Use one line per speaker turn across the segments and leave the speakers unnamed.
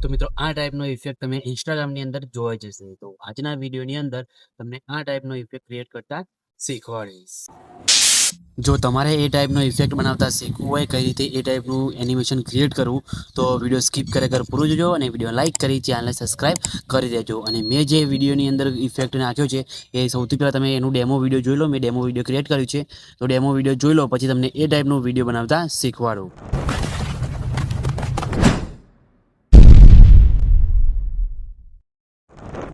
તો મિત્રો આ ટાઈપનો ઇફેક્ટ તમે ઇન્સ્ટાગ્રામની અંદર જોવા જશે. તો આજના વિડીયોની અંદર તમને આ ટાઈપનો ઇફેક્ટ ક્રિએટ કરતા શીખવાડીશ. જો તમારે એ ટાઈપનો ઇફેક્ટ બનાવતા શીખવું હોય, કઈ રીતે એ ટાઈપનું એનિમેશન ક્રિએટ કરવું, તો વિડીયો સ્કીપ કરે પૂરું જોજો અને વિડીયો લાઇક કરી ચેનલને સબસ્ક્રાઇબ કરી દેજો. અને મેં જે વિડીયોની અંદર ઇફેક્ટ નાખ્યો છે એ સૌથી પહેલાં તમે એનું ડેમો વિડીયો જોઈ લો. મેં ડેમો વિડીયો ક્રિએટ કર્યું છે, તો ડેમો વિડીયો જોઈ લો, પછી તમને એ ટાઈપનો વિડીયો બનાવતા શીખવાડું.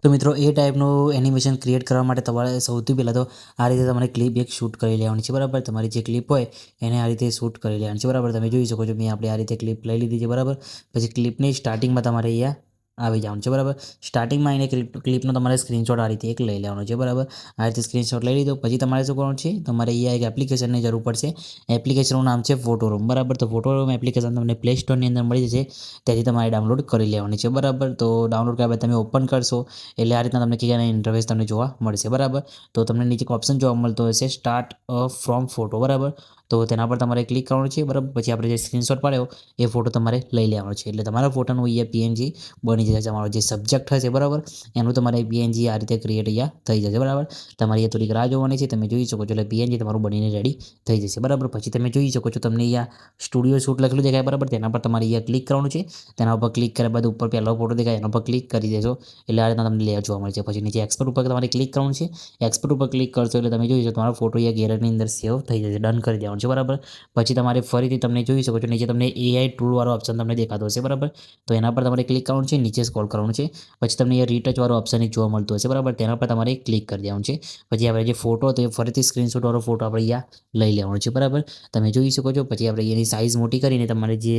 તો મિત્રો એ ટાઈપનું એનિમેશન ક્રિએટ કરવા માટે તમારે સૌથી પહેલાં તો આ રીતે તમારે ક્લિપ એક શૂટ કરી લેવાની છે, બરાબર. તમારી જે ક્લિપ હોય એને આ રીતે શૂટ કરી લેવાની છે, બરાબર. તમે જોઈ શકો છો મેં આપણે આ રીતે ક્લિપ લઈ લીધી છે, બરાબર. પછી ક્લિપની સ્ટાર્ટિંગમાં તમારે અહીંયા આવી જવાનું છે, બરાબર. સ્ટાર્ટિંગમાં એને ક્લિપનો તમારે સ્ક્રીનશોટ આ રીતે એક લઈ લેવાનો છે, બરાબર. આ રીતે સ્ક્રીનશોટ લઈ લીધો પછી તમારે શું કરવાનું છે, તમારે અહીંયા એક એપ્લિકેશનની જરૂર પડશે. એપ્લિકેશનનું નામ છે ફોટોરૂમ, બરાબર. તો ફોટોરૂમ એપ્લિકેશન તમને પ્લે સ્ટોરની અંદર મળી જશે, ત્યાંથી તમારે ડાઉનલોડ કરી લેવાની છે, બરાબર. તો ડાઉનલોડ કર્યા બાદ તમે ઓપન કરશો એટલે આ રીતના તમને કીધું ઇન્ટરફેસ તમને જોવા મળશે, બરાબર. તો તમને નીચે ઓપ્શન જોવા મળતો હશે સ્ટાર્ટ ફ્રોમ ફોટો, બરાબર. તો તેના પર તમારે ક્લિક કરવાનું છે, બરાબર. પછી આપણે જે સ્ક્રીનશોટ પાડ્યો એ ફોટો તમારે લઈ લેવાનો છે, એટલે તમારા ફોટાનું અહીંયા પીએનજી બની જશે. તમારો જે સબ્જેક્ટ હશે, બરાબર, એનું તમારે પીએનજી આ રીતે ક્રિએટ અહીંયા થઈ જશે, બરાબર. તમારે અહીંયા થોડીક રાહ જોવાની છે, તમે જોઈ શકો છો. એટલે પીએનજી તમારું બનીને રેડી થઈ જશે, બરાબર. પછી તમે જોઈ શકો છો તમને અહીંયા સ્ટુડિયો શૂટ લખેલું દેખાય, બરાબર. તેના પર તમારે અહીંયા ક્લિક કરવાનું છે. તેના ઉપર ક્લિક કર્યા બાદ ઉપર પહેલો ફોટો દેખાય એના પર ક્લિક કરી દેશો એટલે આ રીતના તમને લેયર જોવા મળશે. પછી નીચે એક્સપોર્ટ ઉપર તમારે ક્લિક કરવાનું છે. એક્સપોર્ટ ઉપર ક્લિક કરશો એટલે તમે જોઈ શકો તમારો ફોટો અહીંયા ગેલેરીની અંદર સેવ થઈ જશે. ડન કરી દેવાનું છે, બરાબર. પછી તમારે ફરીથી તમને જોઈ શકો છો નીચે તમને એઆઈ ટૂલવાળો ઓપ્શન તમને દેખાતો હશે, બરાબર. તો એના પર તમારે ક્લિક કરવાનું છે, નીચે સ્ક્રોલ કરવાનું છે. પછી તમને અહીંયા રીટચવાળો ઓપ્શન એક જોવા મળતો હશે, બરાબર. તેના પર તમારે ક્લિક કરી દેવાનું છે. પછી આપણે જે ફોટો હતો એ ફરીથી સ્ક્રીનશોટવાળો ફોટો આપણે અહીંયા લઈ લેવાનો છે, બરાબર. તમે જોઈ શકો છો. પછી આપણે એની સાઇઝ મોટી કરીને તમારે જે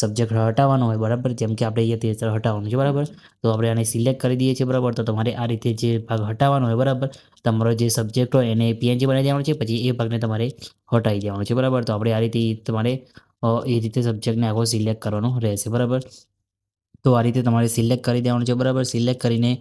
સબ્જેક્ટ હટાવવાનો હોય, બરાબર, જેમ કે આપણે અહીંયા તે હટાવવાનું છે, બરાબર. તો આપણે આને સિલેક્ટ કરી દઈએ છીએ, બરાબર. તો તમારે આ રીતે જે ભાગ હટાવવાનો હોય, બરાબર, તમારો જે સબ્જેક્ટ હોય એને પીએનજી બનાવી દેવાનો છે. પછી એ ભાગને તમારે હટાવી દેવાનો છે, બરાબર. તો આપણે આ રીતે તમારે એ રીતે સબ્જેક્ટને આખો સિલેક્ટ કરવાનો રહેશે, બરાબર. તો આ રીતે તમારે સિલેક્ટ કરી દેવાનું છે, બરાબર. સિલેક્ટ કરીને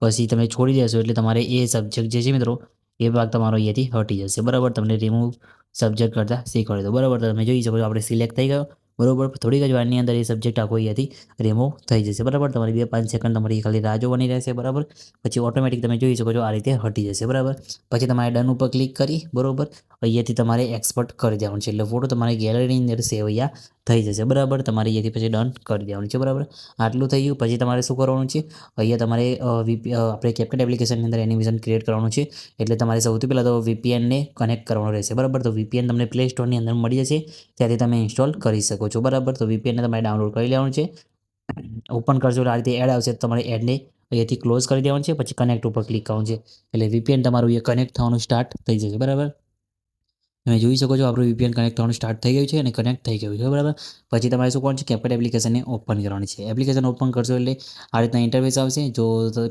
પછી તમે છોડી દેશો એટલે તમારે એ સબ્જેક્ટ જે છે મિત્રો એ ભાગ તમારો અહીંયાથી હટી જશે, બરાબર. તમને રિમૂવ સબ્જેક્ટ કરતાં શીખવાડી દો, બરાબર. તમે જોઈ શકો છો આપણે સિલેક્ટ થઈ ગયો, બરાબર. થોડીક જ વારની અંદર એ સબ્જેક્ટ આખો અહીંયાથી રિમૂવ થઈ જશે, બરાબર. તમારી 2-5 સેકન્ડ તમારી ખાલી રાહ જોવાની રહેશે, બરાબર. પછી ઓટોમેટિક તમે જોઈ શકો છો આ રીતે હટી જશે, બરાબર. પછી તમારે ડન ઉપર ક્લિક કરી, બરાબર, અહીંયાથી તમારે એક્સપોર્ટ કરી દેવાનું છે એટલે ફોટો તમારી ગેલેરીની અંદર સેવ અહીંયા થઈ જશે, બરાબર. તમારે અહીંયાથી પછી ડન કરી દેવાનું છે, બરાબર. આટલું થઈ ગયું. પછી તમારે શું કરવાનું છે, અહીંયા તમારે આપણે CapCut એપ્લિકેશનની અંદર એનિમેશન ક્રિએટ કરવાનું છે એટલે તમારે સૌથી પહેલાં તો VPNને કનેક્ટ કરવાનું રહેશે, બરાબર. તો VPN તમને પ્લે સ્ટોરની અંદર મળી જશે, ત્યાંથી તમે ઇન્સ્ટોલ કરી શકો છો, બરાબર. તો VPNને તમારે ડાઉનલોડ કરી લેવાનું છે. ઓપન કરશો એટલે આ રીતે એડ આવશે, તમારે એડને અહીંયાથી ક્લોઝ કરી દેવાનું છે. પછી કનેક્ટ ઉપર ક્લિક કરવાનું છે એટલે VPN તમારું અહીંયા કનેક્ટ થવાનું સ્ટાર્ટ થઈ જશે, બરાબર. તમે જોઈ શકો છો આપણું VPN કનેક્ટ થવાનું સ્ટાર્ટ થઈ ગયું છે અને કનેક્ટ થઈ ગયું છે, બરાબર. પછી તમારે શું કરવાનું છે, CapCut એપ્લિકેશનને ઓપન કરવાની છે. એપ્લિકેશન ઓપન કરશો એટલે આ રીતના ઇન્ટરફેસ આવશે. જો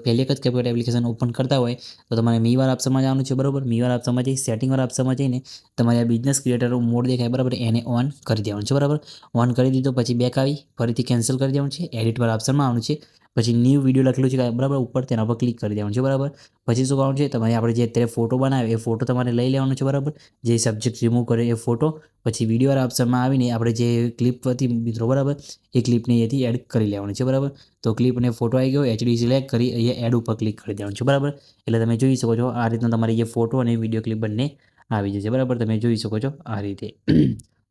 પહેલી વખત CapCut એપ્લિકેશન ઓપન કરતા હોય તો તમારે મીવાર ઓપ્શનમાં જવાનું છે, બરાબર. મીવાર ઓપ્શનમાં જઈ સેટિંગવાળા ઓપ્શનમાં જઈને તમારે આ બિઝનેસ ક્રિએટર મોડ દેખાય, બરાબર, એને ઓન કરી દેવાનું છે, બરાબર. ઓન કરી દીધો પછી બેક આવી ફરીથી કેન્સલ કરી દેવાનું છે. એડિટવાળા ઓપ્શનમાં આવવાનું છે. પછી ન્યૂ વિડીયો લખેલું છે, બરાબર, ઉપર તેના પર ક્લિક કરી દેવાનું છે, બરાબર. પછી શું કરવાનું છે, તમારે આપણે જે અત્યારે ફોટો બનાવ્યો એ ફોટો તમારે લઈ લેવાનો છે, બરાબર. જે સબ્જેક્ટ રિમૂવ કરે એ ફોટો. પછી વિડીયોવાળા ઓપ્શનમાં આવીને આપણે જે ક્લિપ હતી મિત્રો, બરાબર, એ ક્લિપને અહીંયાથી એડ કરી લેવાની છે, બરાબર. તો ક્લિપને ફોટો આવી ગયો, HD સિલેક્ટ કરી અહીંયા એડ ઉપર ક્લિક કરી દેવાનું છે, બરાબર. એટલે તમે જોઈ શકો છો આ રીતના તમારી જે ફોટો અને વિડીયો ક્લિપ બંને આવી જશે, બરાબર. તમે જોઈ શકો છો આ રીતે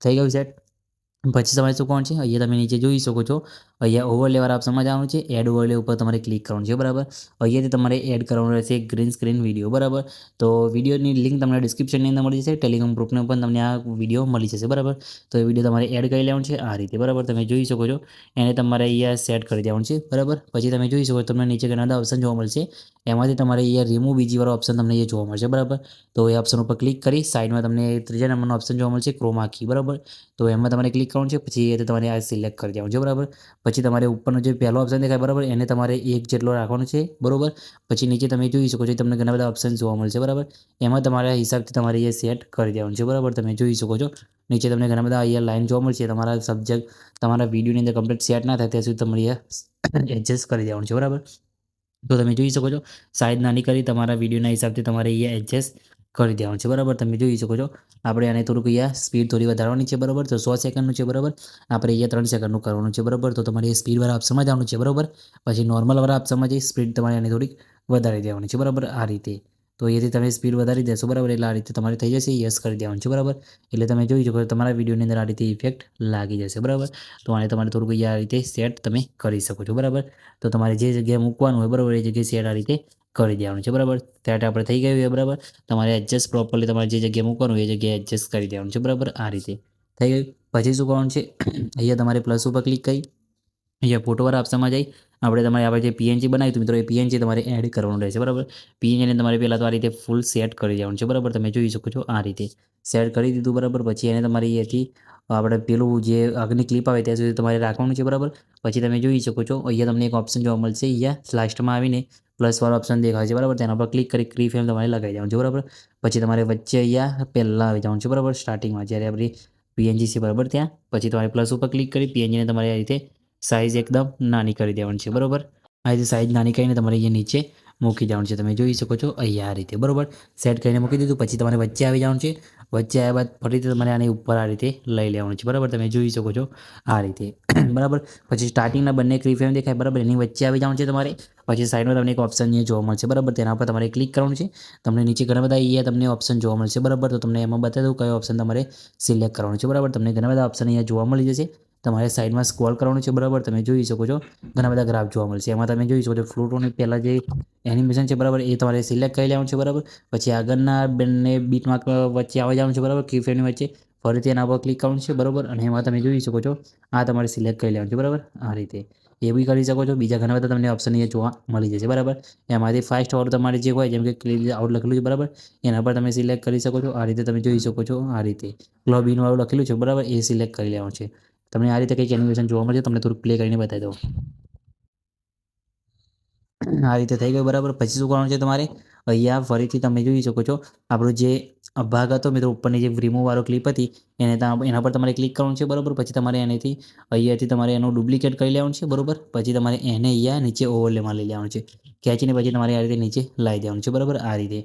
થઈ ગયું સેટ. પછી તમારે શું કરવાનું છે, અહીંયા તમે નીચે જોઈ શકો છો અહીંયા ઓવરલેવાળા ઓપ્શનમાં જવાનું છે. એડ ઓવરલે ઉપર તમારે ક્લિક કરવાનું છે, બરાબર. અહીંયાથી તમારે એડ કરવાનું રહેશે ગ્રીન સ્ક્રીન વિડીયો, બરાબર. તો વિડીયોની લિંક તમને ડિસ્ક્રિપ્શનની અંદર મળી જશે. ટેલિગ્રામ ગ્રુપને પણ તમને આ વિડીયો મળી જશે, બરાબર. તો એ વિડીયો તમારે એડ કરી લેવાનું છે આ રીતે, બરાબર. તમે જોઈ શકો છો એને તમારે અહીંયા સેટ કરી દેવાનું છે, બરાબર. પછી તમે જોઈ શકો તમને નીચે ઘણા બધા ઓપ્શન જોવા મળશે. એમાંથી તમારે અહીંયા રિમૂવ બીજીવાળો ઓપ્શન તમને અહીંયા જોવા મળશે, બરાબર. તો એ ઓપ્શન ઉપર ક્લિક કરી સાઈડમાં તમને ત્રીજા નંબરનો ઓપ્શન જોવા મળશે ક્રોમા કી, બરાબર. તો એમાં તમારે ક્લિક કરવાનું છે. પછી એ તમારે આ સિલેક્ટ કરી દેવાનું છે, બરાબર. પછી તમારે ઉપરનો જે પહેલો ઓપ્શન દેખાય, બરાબર, એને તમારે 1 જેટલો રાખવાનો છે, બરાબર. પછી નીચે તમે જોઈ શકો છો તમને ઘણા બધા ઓપ્શન જોવા મળશે, બરાબર. એમાં તમારા હિસાબથી તમારે એ સેટ કરી દેવાનું છે, બરાબર. તમે જોઈ શકો છો નીચે તમને ઘણા બધા અહીંયા લાઈન જોવા મળશે. તમારા સબ્જેક્ટ તમારા વિડીયોની અંદર કમ્પ્લીટ સેટ ના થાય ત્યાં સુધી તમારે એડજસ્ટ કરી દેવાનું છે, બરાબર. તો તમે જોઈ શકો છો સાઈઝ નાની કરી તમારા વિડીયોના હિસાબથી તમારે અહીંયા એડજસ્ટ કરી દેવાનું છે બરાબર. તમે જોઈ શકો છો આપણે આને થોડુંક અહીંયા સ્પીડ થોડી વધારવાની છે બરાબર. તો 100 સેકન્ડનું છે બરાબર. આપણે અહીંયા 3 સેકન્ડનું કરવાનું છે બરાબર. તો તમારે સ્પીડવાળા ઓપ્શનમાં જવાનું છે બરાબર. પછી નોર્મલવાળા ઓપ્શનમાં જઈ સ્પીડ તમારે આને થોડીક વધારી દેવાની છે બરાબર. આ રીતે તો એથી તમે સ્પીડ વધારી દેશો બરાબર. એટલે આ રીતે તમારે થઈ જશે. યસ કરી દેવાનું છે બરાબર. એટલે તમે જોઈ શકો તમારા વિડીયોની અંદર આ રીતે ઇફેક્ટ લાગી જશે બરાબર. તો આને તમારે થોડુંક અહીંયા આ રીતે સેટ તમે કરી શકો છો બરાબર. તો તમારે જે જગ્યાએ મૂકવાનું હોય બરાબર એ જગ્યાએ સેટ આ રીતે કરી દેવાનું છે બરાબર. સેટ આપણે થઈ ગયું છે બરાબર. તમારે એડજસ્ટ પ્રોપરલી તમારે જે જગ્યાએ મૂકવાનું હોય એ જગ્યાએ એડજસ્ટ કરી દેવાનું છે બરાબર. આ રીતે થઈ ગયું. પછી શું કરવાનું છે અહીંયા તમારે પ્લસ ઉપર ક્લિક કરી અહીંયા ફોટોવાળા ઓપ્શનમાં જઈ આપણે જે પીએનજી બનાવ્યું હતું મિત્રો એ પીએનજી તમારે એડ કરવાનું રહેશે બરાબર. પીએનજીને તમારે પહેલાં તો આ રીતે ફૂલ સેટ કરી દેવાનું છે બરાબર. તમે જોઈ શકો છો આ રીતે સેટ કરી દીધું બરાબર. પછી એને તમારે અહીંયાથી આપણે પેલું જે આગળની ક્લિપ આવે ત્યાં સુધી તમારે રાખવાનું છે બરાબર. પછી તમે જોઈ શકો છો અહીંયા તમને એક ઓપ્શન જોવા મળશે. અહીંયા લાસ્ટમાં આવીને પ્લસવાળો ઓપ્શન દેખાય છે બરાબર. તેના પર ક્લિક કરી ફ્રી ફ્રેમ તમારે લગાવી દેવાનું છે બરાબર. પછી તમારે વચ્ચે અહીંયા પહેલાં આવી જવાનું છે બરાબર. સ્ટાર્ટિંગમાં જ્યારે આપણી પીએનજી છે બરાબર ત્યાં પછી તમારે પ્લસ ઉપર ક્લિક કરી પીએનજીને તમારે આ રીતે સાઇઝ એકદમ નાની કરી દેવાની છે બરાબર. આ રીતે સાઇઝ નાની કરીને તમારે અહીંયા નીચે મૂકી દેવાનું છે. તમે જોઈ શકો છો અહીંયા આ રીતે બરાબર. સેટ કરીને મૂકી દીધું. પછી તમારે વચ્ચે આવી જવાનું છે. વચ્ચે આવ્યા બાદ ફરીથી તમારે આની ઉપર આ રીતે લઈ લેવાનું છે બરાબર. તમે જોઈ શકો છો આ રીતે બરાબર. પછી સ્ટાર્ટિંગના બંને ફ્રી ફ્રેમ દેખાય બરાબર. એની વચ્ચે આવી જવાનું છે તમારે. પછી સાઈડમાં તમને એક ઓપ્શન અહીંયા જોવા મળશે બરાબર. તેના પર તમારે ક્લિક કરવાનું છે. તમને નીચે ઘણા બધા અહીંયા તમને ઓપ્શન જોવા મળશે બરાબર. તો તમને એમાં બતાવી દઉં કયો ઓપ્શન તમારે સિલેક્ટ કરવાનું છે બરાબર. તમને ઘણા બધા ઓપ્શન અહીંયા જોવા મળી જશે. તમારે સાઈડમાં સ્ક્રોલ કરવાનું છે બરાબર. તમે જોઈ શકો છો ઘણા બધા ગ્રાફ જોવા મળશે. એમાં તમે જોઈ શકો છો ફ્રૂટોની પહેલાં જે એનિમેશન છે બરાબર એ તમારે સિલેક્ટ કરી લેવાનું છે બરાબર. પછી આગળના બંને બીટમાર્ક વચ્ચે આવી જવાનું છે બરાબર. કી ફ્રેમની વચ્ચે ફરીથી એના પર ક્લિક કરવાનું છે બરાબર. અને એમાં તમે જોઈ શકો છો આ તમારે સિલેક્ટ કરી લેવાનું છે બરાબર. આ રીતે એ બી કરી શકો છો. બીજા ઘણા બધા તમને ઓપ્શન અહીંયા જોવા મળી જશે બરાબર. એમાંથી ફાસ્ટ વાળું તમારે જે હોય જેમ કે ક્લિક આઉટ લખેલું છે બરાબર એના પર તમે સિલેક્ટ કરી શકો છો. આ રીતે તમે જોઈ શકો છો આ રીતે ગ્લોબ ઇન વાળું લખેલું છે બરાબર એ સિલેક્ટ કરી લેવાનું છે. તમને આ રીતે કંઈક એનિમેશન જોવા મળશે. તમને થોડુંક પ્લે કરીને બતાવી દઉં. આ રીતે થઈ ગયું બરાબર. પછી શું કરવાનું છે તમારે અહીંયા ફરીથી તમે જોઈ શકો છો આપણો જે ભાગ હતો મિત્રો ઉપરની જે રિમૂવ વાળો ક્લિપ હતી એના પર તમારે ક્લિક કરવાનું છે બરાબર. પછી તમારે એનેથી અહીંયાથી તમારે એનું ડુપ્લિકેટ કરી લેવાનું છે બરાબર. પછી તમારે એને અહીંયા નીચે ઓવરલેમાં લઈ લેવાનું છે. ખેંચીને પછી તમારે આ રીતે નીચે લાવી દેવાનું છે બરાબર. આ રીતે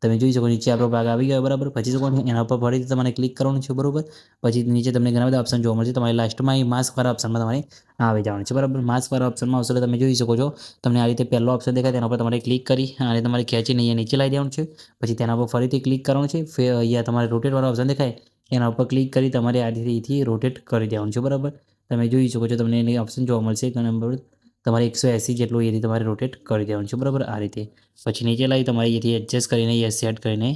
તમે જોઈ શકો નીચે આપણો ભાગ આવી ગયો બરાબર. પછી શું કરવાનું એના પર ફરીથી તમારે ક્લિક કરવાનું છે બરાબર. પછી નીચે તમને ઘણા બધા ઓપ્શન જોવા મળશે. તમારે લાસ્ટમાં એ માસ્કવાળા ઓપ્શનમાં તમારે આવી જવાનું છે બરાબર. માસ્કવાળા ઓપ્શનમાં આવશે એટલે તમે જોઈ શકો છો તમને આ રીતે પહેલો ઓપ્શન દેખાય તેના પર તમારે ક્લિક કરી અને તમારે ખેંચીને અહીંયા નીચે લાવી દેવાનું છે. પછી તેના પર ફરીથી ક્લિક કરવાનું છે. અહીંયા તમારે રોટેટવાળો ઓપ્શન દેખાય એના ઉપર ક્લિક કરી તમારે આ રીતેથી રોટેટ કરી દેવાનું છે બરાબર. તમે જોઈ શકો છો તમને એની ઓપ્શન જોવા મળશે નંબર તમારે 180 જેટલું એથી તમારે રોટેટ કરી દેવાનું છે બરાબર. આ રીતે પછી નીચે લાવી તમારે અહીંયાથી એડજસ્ટ કરીને યસ સેટ કરીને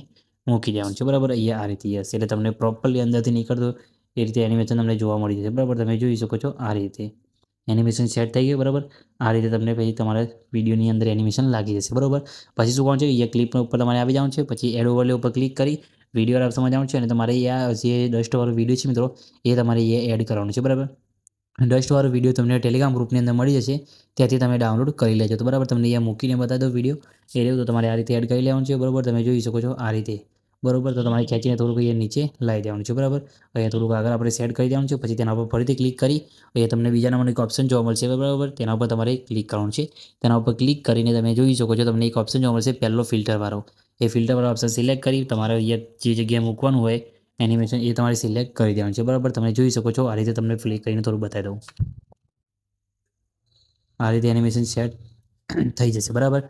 મૂકી દેવાનું છે બરાબર. અહીંયા આ રીતે યસ એટલે તમને પ્રોપરલી અંદરથી નીકળતું એ રીતે એનિમેશન તમને જોવા મળી જશે બરાબર. તમે જોઈ શકો છો આ રીતે એનિમેશન સેટ થઈ ગયું બરાબર. આ રીતે તમને પછી તમારા વિડીયોની અંદર એનિમેશન લાગી જશે બરાબર. પછી શું કરવાનું છે એ ક્લિપનો ઉપર તમારે આવી જવાનું છે. પછી એડ ઓવરલે ઉપર ક્લિક કરી વિડીયો ઓપ્શનમાં જવાનું છે અને તમારે આ જે ડસ્ટવાળો વિડીયો છે મિત્રો એ તમારે એ એડ કરવાનું છે બરાબર. ડસ્ટવાળો વિડીયો તમને ટેલિગ્રામ ગ્રુપની અંદર મળી જશે ત્યાંથી તમે ડાઉનલોડ કરી લેજો. તો બરાબર તમને અહીંયા મૂકીને બતાવી દો વિડીયો એ રહ્યું તો તમારે આ રીતે એડ કરી લેવાનું છે બરાબર. તમે જોઈ શકો છો આ રીતે બરાબર. તો તમારે ખેંચીને થોડુંક અહીંયા નીચે લાવી દેવાનું છે બરાબર. અહીંયા થોડુંક આગળ આપણે સેટ કરી દેવાનું છે. પછી તેના ઉપર ફરીથી ક્લિક કરી અહીંયા તમને બીજા નંબરનું એક ઓપ્શન જોવા મળશે બરાબર. તેના ઉપર તમારે ક્લિક કરવાનું છે. તેના ઉપર ક્લિક કરીને તમે જોઈ શકો છો તમને એક ઓપ્શન જોવા મળશે પહેલો ફિલ્ટરવાળો. એ ફિલ્ટરવાળો ઓપ્શન સિલેક્ટ કરી તમારે અહીંયા જે જગ્યાએ મૂકવાનું હોય એનિમેશન એ તમારે સિલેક્ટ કરી દેવાનું છે બરાબર. તમે જોઈ શકો છો આ રીતે તમને ક્લિક કરીને થોડું બતાવી દઉં. આ રીતે એનિમેશન સેટ થઈ જશે બરાબર.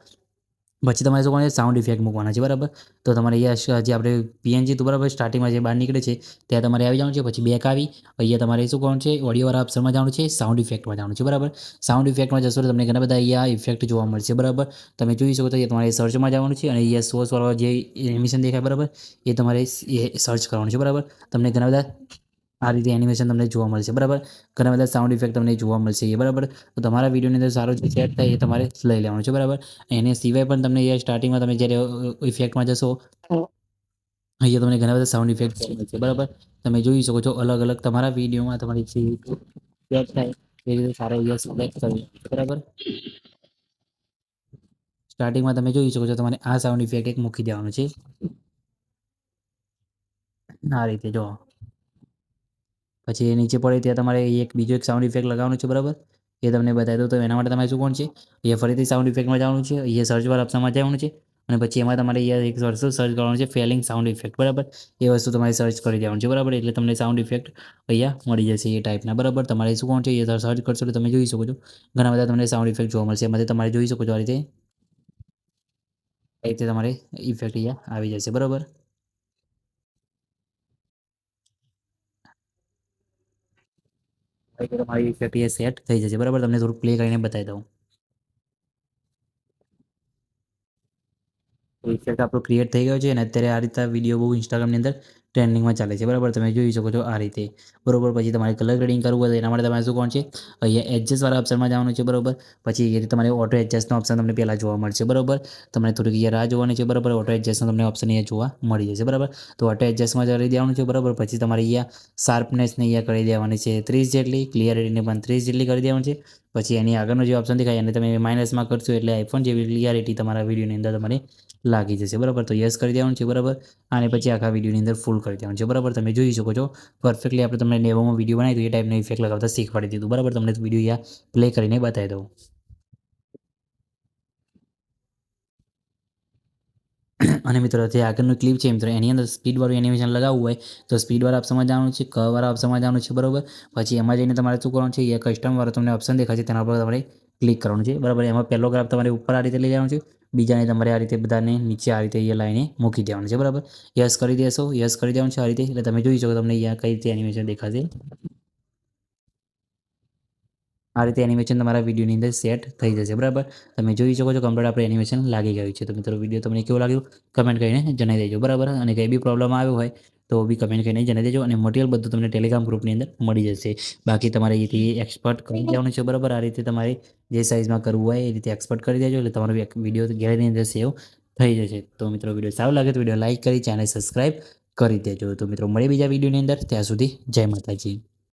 પછી તમારે શું કરવાનું છે સાઉન્ડ ઇફેક્ટ મૂકવાના છે બરાબર. તો તમારે અહીંયા જે આપણે પીએનજી તો બરાબર સ્ટાર્ટિંગમાં જે બહાર નીકળે છે ત્યાં તમારે આવી જવાનું છે. પછી બેક આવી અહીંયા તમારે શું કરવાનું છે ઓડિયોવાળા ઓપ્શનમાં જવાનું છે સાઉન્ડ ઇફેક્ટમાં જવાનું છે બરાબર. સાઉન્ડ ઇફેક્ટમાં જશો તો તમને ઘણા બધા અહીંયા ઇફેક્ટ જોવા મળશે બરાબર. તમે જોઈ શકો તો તમારે સર્ચમાં જવાનું છે અને અહીંયા સોર્સવાળો જે એનિમેશન દેખાય બરાબર એ તમારે સર્ચ કરવાનું છે બરાબર. તમને ઘણા બધા આ રીતે એનિમેશન તમને જોવા મળશે બરાબર. ઘણા બધા સાઉન્ડ ઇફેક્ટ તમને જોવા મળશે એ બરાબર. તો તમારા વિડીયોની અંદર સારો જે સેટ થાય એ તમારે લઈ લેવાનું છે બરાબર. એને સિવાય પણ તમને એ સ્ટાર્ટિંગમાં તમે જ્યારે ઇફેક્ટમાં જશો અહીંયા તમને ઘણા બધા સાઉન્ડ ઇફેક્ટ જોવા મળશે બરાબર. તમે જોઈ શકો છો અલગ અલગ તમારા વિડીયોમાં તમારી જે સેટ થાય એ રીતે સારા અહીંયા સિલેક્ટ કરી બરાબર. સ્ટાર્ટિંગમાં તમે જોઈ શકો છો તમારે આ સાઉન્ડ ઇફેક્ટ એક મૂકી દેવાનું છે આ રીતે જો. પછી એ નીચે પડે ત્યાં તમારે એક બીજો એક સાઉન્ડ ઇફેક્ટ લગાવવાનું છે બરાબર. એ તમને બતાવી દઉં તો એના માટે તમારે શું કોણ છે અહીંયા ફરીથી સાઉન્ડ ઇફેક્ટમાં જવાનું છે. અહીંયા સર્ચવાળા ઓપ્શનમાં જવાનું છે. અને પછી એમાં તમારે અહીંયા એક વસ્તુ સર્ચ કરવાનું છે, ફેલિંગ સાઉન્ડ ઇફેક્ટ, બરાબર. એ વસ્તુ તમારે સર્ચ કરી દેવાનું છે, બરાબર. એટલે તમને સાઉન્ડ ઇફેક્ટ અહીંયા મળી જશે એ ટાઈપના, બરાબર. તમારે શું કોણ છે એ સર્ચ કરશો એટલે તમે જોઈ શકો છો ઘણા બધા તમને સાઉન્ડ ઇફેક્ટ જોવા મળશે. એમાંથી તમારે જોઈ શકો છો આ રીતે તમારે ઇફેક્ટ અહીંયા આવી જશે, બરાબર. તમારી ઇફેક્ટ અહીંયા સેટ થઈ જશે, બરાબર. તમને થોડુંક પ્લે કરીને બતાવી દઉં. ઇફેક્ટ આપણો ક્રિએટ થઈ ગયો છે અને અત્યારે આ રીતે વિડીયો બહુ ઇન્સ્ટાગ્રામની અંદર ટ્રેન્ડિંગમાં ચાલે છે, બરાબર. તમે જોઈ શકો છો આ રીતે, બરાબર. પછી તમારે કલર ગ્રેડિંગ કરવું હોય તો એના માટે તમારે શું કોણ છે, અહીંયા એડજસ્ટવાળા ઓપ્શનમાં જવાનું છે, બરાબર. પછી એ રીતે તમારે ઓટો એડજસ્ટનો ઓપ્શન તમને પહેલાં જોવા મળશે, બરાબર. તમને થોડીક અહીંયા રાહ જોવાની છે, બરાબર. ઓટો એડજસ્ટનો તમને ઓપ્શન અહીંયા જોવા મળી જશે, બરાબર. તો ઓટો એડજસ્ટમાં કરી દેવાનું છે, બરાબર. પછી તમારે અહીંયા શાર્પનેસને અહીંયા કરી દેવાની છે 30 જેટલી, ક્લિયરિટીને પણ 30 જેટલી કરી દેવાની છે. પછી એની આગળનો જે ઓપ્શન દેખાય એને તમે માઇનસમાં કરશો એટલે આઈફોન જેવી ક્લિયરિટી તમારા વિડીયોની અંદર તમારે લાગી જશે, બરાબર. તો યસ કરી દેવાનું છે, બરાબર. અને પછી આખા વિડીયોની અંદર ફૂલ કરી દેવાનું છે, બરાબર. તમે જોઈ શકો છો પરફેક્ટલી આપણે તમને ડેમોમાં વિડીયો બનાવી દો એ ટાઈપનો ઇફેક્ટ લગાવતા શીખવાડી દીધું, બરાબર. તમને વિડીયો અહીંયા પ્લે કરીને બતાવી દઉં. અને મિત્રો જે આગળનું ક્લિપ છે મિત્રો એની અંદર સ્પીડવાળું એનિમેશન લગાવવું હોય તો સ્પીડવાળા ઓપ્શનમાં જવાનું છે, વાળા ઓપ્શનમાં જવાનું છે, બરાબર. પછી એમાં જઈને તમારે શું કરવાનું છે, એ કસ્ટમવાળો તમને ઓપ્શન દેખાશે તેના પર તમારે ક્લિક કરવાનું છે, બરાબર. એમાં પહેલો ગ્રાફ તમારે ઉપર આ રીતે લઈ જવાનું છે, બીજાને તમારે આ રીતે બધાને નીચે આ રીતે એ લાઈને મૂકી દેવાનું છે, બરાબર. યસ કરી દેશો, યસ કરી દેવાનું છે આ રીતે. એટલે તમે જોઈ શકો તમને અહીંયા કઈ રીતે એનિમેશન દેખાશે. આ રીતે એનિમેશન તમારા વિડીયોની અંદર સેટ થઈ જશે, બરાબર. તમે જોઈ શકો છો કમ્પ્લીટ આપણે એનિમેશન લાગી ગયું છે. તો મિત્રો વિડીયો તમને કેવું લાગ્યું કમેન્ટ કરીને જણાવી દેજો, બરાબર. અને કંઈ બી પ્રોબ્લેમ આવ્યો હોય તો બી કમેન્ટ કરીને જણાવી દેજો. અને મટીરિયલ બધું તમને ટેલિગ્રામ ગ્રુપની અંદર મળી જશે. બાકી તમારે અહીંથી એક્સપર્ટ કરી દેવાનું છે, બરાબર. આ રીતે તમારે જે સાઇઝમાં કરવું હોય એ રીતે એક્સપર્ટ કરી દેજો એટલે તમારો વિડીયો ગેલેરીની અંદર સેવ થઈ જશે. તો મિત્રો વિડીયો સારો લાગે તો વિડીયો લાઇક કરી ચેનલ સબસ્ક્રાઈબ કરી દેજો. તો મિત્રો મળીએ બીજા વિડીયોની અંદર, ત્યાં સુધી જય માતાજી.